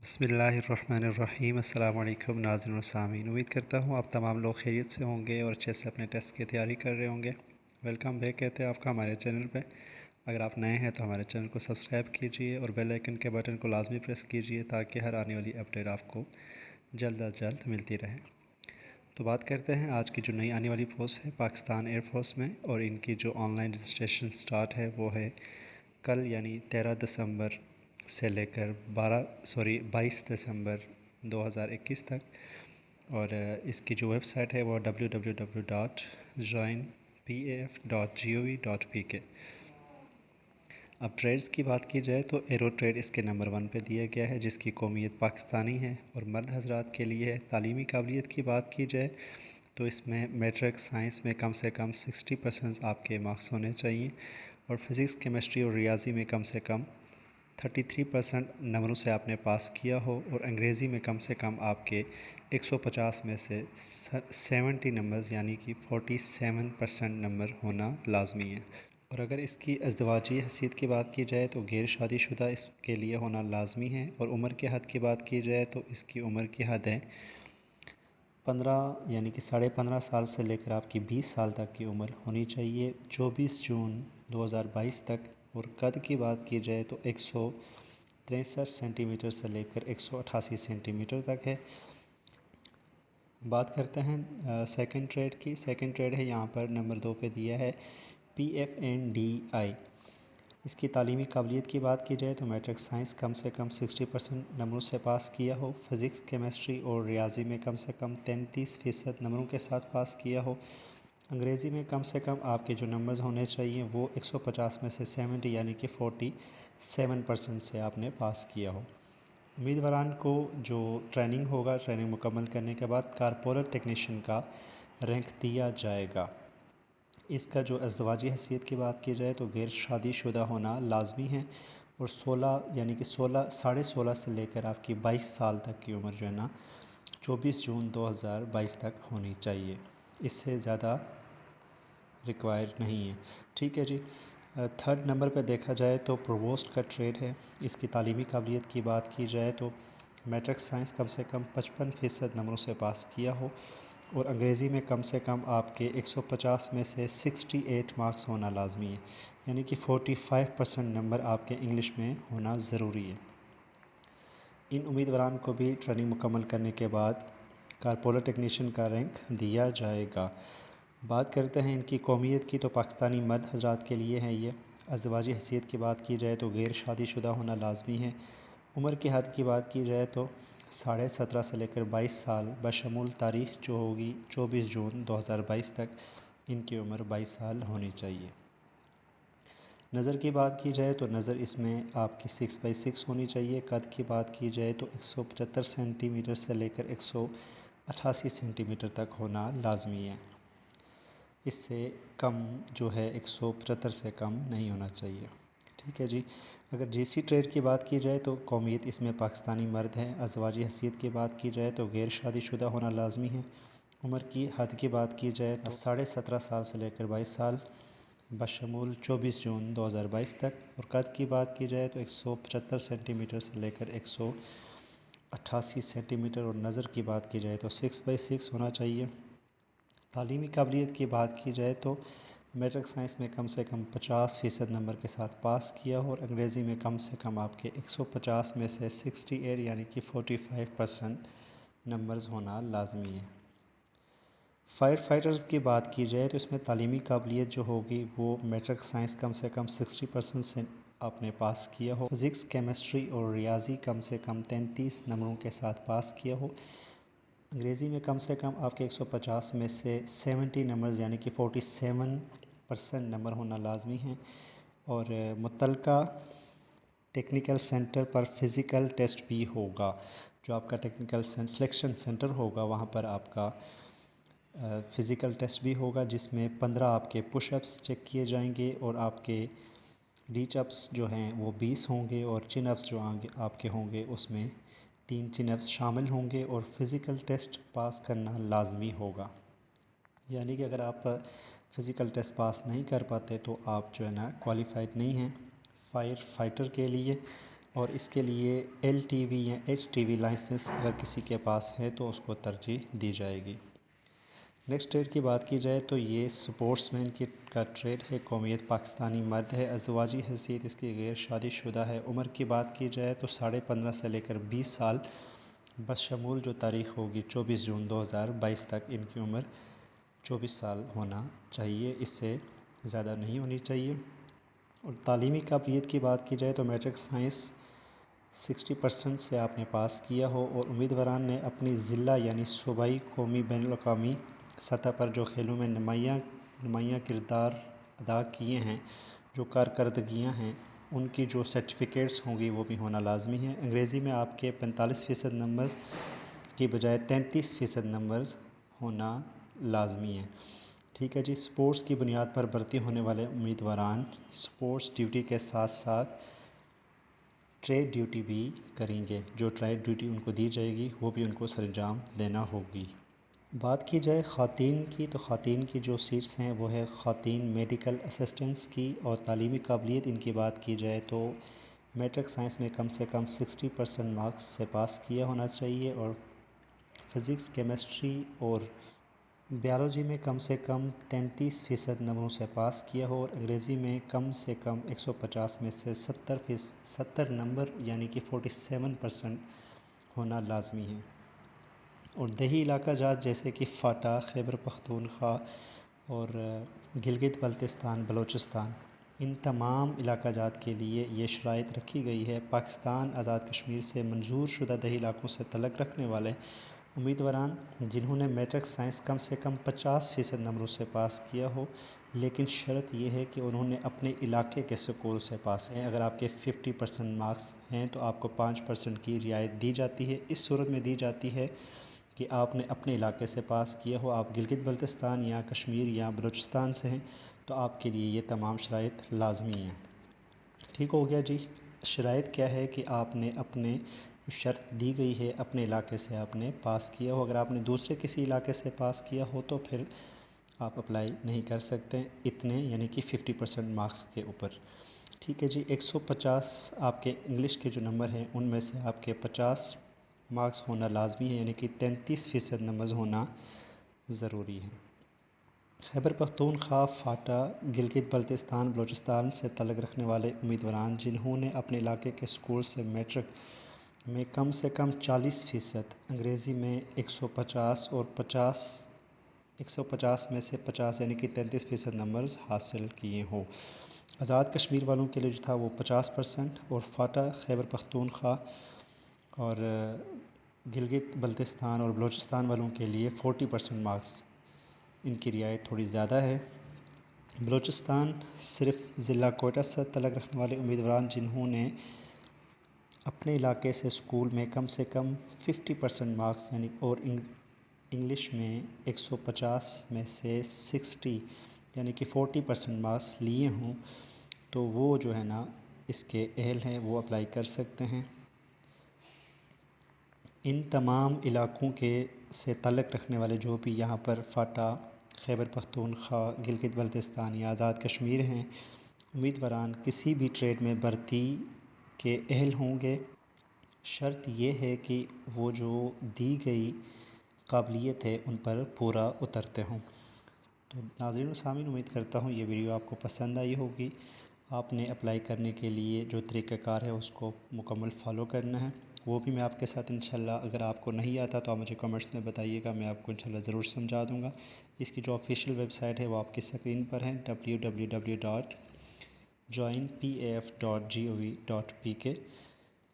बिस्मिल्लाहिर्रहमानिर्रहीम। अस्सलाम वालेकुम नाज़रीन व सामीन। उम्मीद करता हूँ आप तमाम लोग खैरियत से होंगे और अच्छे से अपने टेस्ट की तैयारी कर रहे होंगे। वेलकम बैक कहते हैं आपका हमारे चैनल पे। अगर आप नए हैं तो हमारे चैनल को सब्सक्राइब कीजिए और बेल आइकन के बटन को लाजमी प्रेस कीजिए ताकि हर आने वाली अपडेट आपको जल्द अज जल्द मिलती रहे। तो बात करते हैं आज की जो नई आने वाली पोस्ट है पाकिस्तान एयरफोर्स में, और इनकी जो ऑनलाइन रजिस्ट्रेशन स्टार्ट है वो है कल यानी 13 दिसंबर से लेकर 22 दिसंबर 2021 तक। और इसकी जो वेबसाइट है वो www.joinpaf.gov.pk। अब ट्रेड्स की बात की जाए तो एरो ट्रेड इसके नंबर 1 पे दिया गया है, जिसकी कौमियत पाकिस्तानी है और मर्द हजरात के लिए है। तालीमी काबिलियत की बात की जाए तो इसमें मैट्रिक साइंस में कम से कम 60% आपके मार्क्स होने चाहिए और फिज़िक्स केमिस्ट्री और रियाजी में कम से कम 33% नंबरों से आपने पास किया हो और अंग्रेज़ी में कम से कम आपके 150 में से 70 नंबर्स यानी कि 47% नंबर होना लाजमी है। और अगर इसकी अज़दवाजी हैसियत की बात की जाए तो गैर शादीशुदा इसके लिए होना लाजमी है। और उम्र के हद की बात की जाए तो इसकी उम्र की हद है 15 यानी कि 15.5 साल से लेकर आपकी 20 साल तक की उम्र होनी चाहिए 24 जून 2022 तक। और कद की बात की जाए तो 163 सेंटीमीटर से लेकर 188 सेंटीमीटर तक है। बात करते हैं सेकंड ट्रेड की। सेकंड ट्रेड है यहाँ पर नंबर 2 पे दिया है PFNDI। इसकी तालीमी काबिलियत की बात की जाए तो मैट्रिक साइंस कम से कम 60% नंबरों से पास किया हो, फिज़िक्स केमिस्ट्री और रियाजी में कम से कम 33% नंबरों के साथ पास किया हो। अंग्रेज़ी में कम से कम आपके जो नंबर्स होने चाहिए वो 150 में से 70 यानी कि 47% से आपने पास किया हो। उम्मीदवारान को जो ट्रेनिंग होगा, ट्रेनिंग मुकम्मल करने के बाद कारपोरल टेक्नीशियन का रैंक दिया जाएगा। इसका जो अज़दवाजी हैसियत की बात की जाए तो गैर शादीशुदा होना लाजमी है और 16 यानी कि 16 से लेकर आपकी 22 साल तक की उम्र जो है ना 24 जून 2022 तक होनी चाहिए, इससे ज़्यादा रिक्वायर नहीं है। ठीक है जी। थर्ड नंबर पर देखा जाए तो प्रोवोस्ट का ट्रेड है। इसकी तालीमी काबिलियत की बात की जाए तो मैट्रिक साइंस कम से कम 55% नंबरों से पास किया हो और अंग्रेज़ी में कम से कम आपके 150 में से 68 मार्क्स होना लाजमी है, यानी कि 45% नंबर आपके इंग्लिश में होना ज़रूरी है। इन उम्मीदवारान को भी ट्रेनिंग मुकम्मल करने के बाद कारपोरल टेक्नीशियन का रैंक दिया जाएगा। बात करते हैं इनकी कौमियत की तो पाकिस्तानी मर्द हजरात के लिए है ये। अज़दवाजी हैसियत की बात की जाए तो गैर शादीशुदा होना लाजमी है। उम्र की हद की बात की जाए तो 17.5 से लेकर 22 साल बशमूल तारीख़ जो होगी 24 जून 2022 तक इनकी उम्र 22 साल होनी चाहिए। नज़र की बात की जाए तो नज़र इसमें आपकी 6x6 होनी चाहिए। कद की बात की जाए तो 175 सेंटीमीटर से लेकर 188 सेंटीमीटर तक होना लाजमी है। इससे कम जो है 175 से कम नहीं होना चाहिए। ठीक है जी। अगर जीसी ट्रेड की बात की जाए तो कौमियत इसमें पाकिस्तानी मर्द हैं। अज़वाजी हैसियत की बात की जाए तो गैर शादीशुदा होना लाजमी है। उम्र की हद की बात की जाए तो 17.5 साल से लेकर 22 साल बशमूल 24 जून 2022 तक। और कद की बात की जाए तो 175 सेंटीमीटर से लेकर 188 सेंटीमीटर। और नज़र की बात की जाए तो 6x6 होना चाहिए। तालीमी काबिलियत की बात की जाए तो मैट्रिक साइंस में कम से कम 50% नंबर के साथ पास किया हो और अंग्रेज़ी में कम से कम आपके 150 में से 68 यानी कि 45% नंबर्स होना लाजमी है। फायर फाइटर्स की बात की जाए तो इसमें तालीमी काबिलियत जो होगी वो मैट्रिक साइंस कम से कम 60% से आपने पास किया हो, फिज़िक्स केमिस्ट्री और रियाजी कम से कम 33 नंबरों के साथ पास किया हो। अंग्रेज़ी में कम से कम आपके 150 में से 70 नंबर्स यानी कि 47% नंबर होना लाजमी है। और मुतलका टेक्निकल सेंटर पर फ़िज़िकल टेस्ट भी होगा। जो आपका टेक्निकल सिलेक्शन सेंटर होगा वहाँ पर आपका फ़िज़िकल टेस्ट भी होगा, जिसमें 15 आपके पुशअप्स चेक किए जाएंगे और आपके रीच अप्स जो हैं वो 20 होंगे और चिन अप्स जो आगे आपके होंगे उसमें 3 चिन अप्स शामिल होंगे। और फ़िज़िकल टेस्ट पास करना लाजमी होगा, यानी कि अगर आप फ़िज़िकल टेस्ट पास नहीं कर पाते तो आप जो है ना क्वालिफाइड नहीं हैं फायर फाइटर के लिए। اور اس کے لیے ایل ٹی وی یا ایچ ٹی وی لائسنس اگر کسی کے پاس ہے تو اس کو ترجیح دی جائے گی۔ نیکسٹ ٹریڈ کی بات کی جائے تو یہ سپورٹس مین کا ٹریڈ ہے۔ قومیت پاکستانی مرد ہے، ازدواجی حیثیت اس کی غیر شادی شدہ ہے۔ عمر کی بات کی جائے تو 15.5 سے لے کر 20 سال بشمول جو تاریخ ہوگی 24 جون 2022 تک ان کی عمر 24 سال ہونا چاہیے، اس سے زیادہ نہیں ہونی چاہیے۔ اور تعلیمی قابلیت کی بات کی جائے تو میٹرک سائنس 60% سے آپ نے پاس کیا ہو، اور امیدواران نے اپنی ضلع یعنی صوبائی، قومی، بین الاقوامی سطح پر جو کھیلوں میں نمایاں کردار ادا کیے ہیں، جو کارکردگیاں ہیں، ان کی جو سرٹیفکیٹس ہوں گی وہ بھی ہونا لازمی ہے۔ انگریزی میں آپ کے 45% نمبرز کی بجائے 33% نمبرز ہونا لازمی ہے۔ ٹھیک ہے جی۔ سپورٹس کی بنیاد پر بھرتی ہونے والے امیدواران سپورٹس ڈیوٹی کے ساتھ ساتھ ٹریڈ ڈیوٹی بھی کریں گے، جو ٹریڈ ڈیوٹی ان کو دی جائے گی وہ بھی ان کو سرانجام دینا ہوگی۔ بات کی جائے خواتین کی تو خواتین کی جو سیٹس ہیں وہ ہے خواتین میڈیکل اسسٹنٹس کی، اور تعلیمی قابلیت ان کی بات کی جائے تو میٹرک سائنس میں کم سے کم 60% مارکس سے پاس کیا ہونا چاہیے، اور فزکس، کیمسٹری اور بیالوجی میں کم سے کم 33% نمبروں سے پاس کیا ہو، اور انگریزی میں کم سے کم 150 میں سے 70 نمبر یعنی کہ 47% ہونا لازمی ہے۔ اور دیہی علاقہ جات جیسے کہ فاٹا، خیبر پختونخوا اور گلگت بلتستان، بلوچستان، ان تمام علاقہ جات کے لیے یہ شرائط رکھی گئی ہے۔ پاکستان آزاد کشمیر سے منظور شدہ دیہی علاقوں سے تعلق رکھنے والے امیدواران جنہوں نے میٹرک سائنس کم سے کم 50% نمبروں سے پاس کیا ہو، لیکن شرط یہ ہے کہ انہوں نے اپنے علاقے کے اسکول سے پاس ہیں۔ اگر آپ کے 50% مارکس ہیں تو آپ کو 5% کی رعایت دی جاتی ہے۔ اس صورت میں دی جاتی ہے کہ آپ نے اپنے علاقے سے پاس کیا ہو، آپ گلگت بلتستان یا کشمیر یا بلوچستان سے ہیں تو آپ کے لیے یہ تمام شرائط لازمی ہیں۔ ٹھیک ہو گیا جی۔ شرائط کیا ہے کہ آپ نے اپنے شرط دی گئی ہے اپنے علاقے سے آپ نے پاس کیا ہو، اگر آپ نے دوسرے کسی علاقے سے پاس کیا ہو تو پھر آپ اپلائی نہیں کر سکتے اتنے یعنی کہ 50% مارکس کے اوپر۔ ٹھیک ہے جی۔ 150 آپ کے انگلش کے جو نمبر ہیں ان میں سے آپ کے 50 مارکس ہونا لازمی ہے، یعنی کہ 33% نمبرز ہونا ضروری ہے۔ خیبر پختونخوا، فاٹا، گلگت بلتستان، بلوچستان سے تعلق رکھنے والے امیدواران جنہوں نے اپنے علاقے کے اسکول سے میٹرک میں کم سے کم 40%، انگریزی میں 150 اور 150 میں سے 50 یعنی کہ 33% نمبرز حاصل کیے ہوں۔ آزاد کشمیر والوں کے لیے جو تھا وہ 50%، اور فاٹا، خیبر پختونخوا اور گلگت بلتستان اور بلوچستان والوں کے لیے 40% مارکس ان کی رعایت تھوڑی زیادہ ہے۔ بلوچستان صرف ضلع کوئٹہ سے تعلق رکھنے والے امیدواران جنہوں نے اپنے علاقے سے اسکول میں کم سے کم 50% مارکس یعنی اور انگلش میں 150 میں سے 60 یعنی کہ 40% مارکس لیے ہوں تو وہ جو ہے نا اس کے اہل ہیں، وہ اپلائی کر سکتے ہیں۔ ان تمام علاقوں کے سے تعلق رکھنے والے جو بھی یہاں پر فاٹا، خیبر پختونخوا، گلگت بلتستان یا آزاد کشمیر ہیں، امیدواران کسی بھی ٹریڈ میں بھرتی کے اہل ہوں گے۔ شرط یہ ہے کہ وہ جو دی گئی قابلیت ہے ان پر پورا اترتے ہوں۔ تو ناظرین و سامعین، امید کرتا ہوں یہ ویڈیو آپ کو پسند آئی ہوگی۔ آپ نے اپلائی کرنے کے لیے جو طریقہ کار ہے اس کو مکمل فالو کرنا ہے، وہ بھی میں آپ کے ساتھ انشاءاللہ، اگر آپ کو نہیں آتا تو آپ مجھے کمنٹس میں بتائیے گا، میں آپ کو انشاءاللہ ضرور سمجھا دوں گا۔ اس کی جو آفیشیل ویب سائٹ ہے وہ آپ کی اسکرین پر ہے، www.joinpaf.gov.pk۔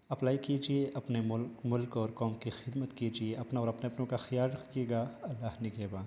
اپلائی کیجئے، اپنے ملک اور قوم کی خدمت کیجئے، اپنا اور اپنے اپنوں کا خیال رکھیے گا۔ اللہ نگہبان۔